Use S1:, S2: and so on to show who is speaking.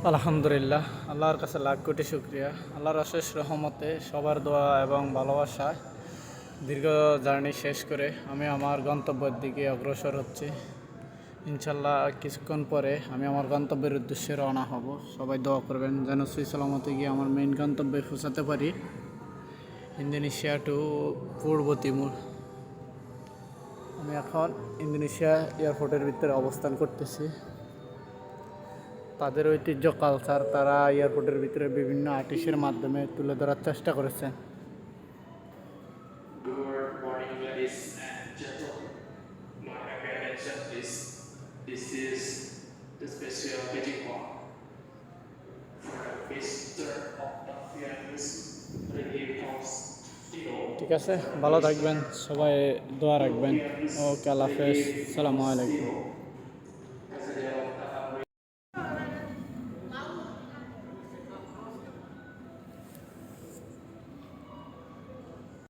S1: আলহামদুলিল্লাহ, আল্লাহর কাছে লাখ কোটি শুক্রিয়া। আল্লাহর অশেষ রহমতে সবার দোয়া এবং ভালোবাসায় দীর্ঘ জার্নি শেষ করে আমি আমার গন্তব্যের দিকে অগ্রসর হচ্ছি। ইনশাল্লাহ কিছুক্ষণ পরে আমি আমার গন্তব্যের উদ্দেশ্যে রওনা হব। সবাই দোয়া করবেন যেন সহি সালামতে গিয়ে আমার মেইন গন্তব্যে পৌঁছাতে পারি, ইন্দোনেশিয়া টু পূর্ব তিমুর। আমি এখন ইন্দোনেশিয়া এয়ারপোর্টের ভিতরে অবস্থান করতেছি। তাদের ঐতিহ্য কালচার তারা এয়ারপোর্টের ভিতরে বিভিন্ন আর্টিস্টের মাধ্যমে তুলে ধরার চেষ্টা করেছেন।
S2: Good morning, ladies and gentlemen. My attention please. This is the special meeting point for the visitor of the Vietnamese Reggae House.
S1: ঠিক আছে, ভালো থাকবেন, সবাই দোয়া রাখবেন। ওকে, আল্লাহ হাফেজ, আসসালামু আলাইকুম।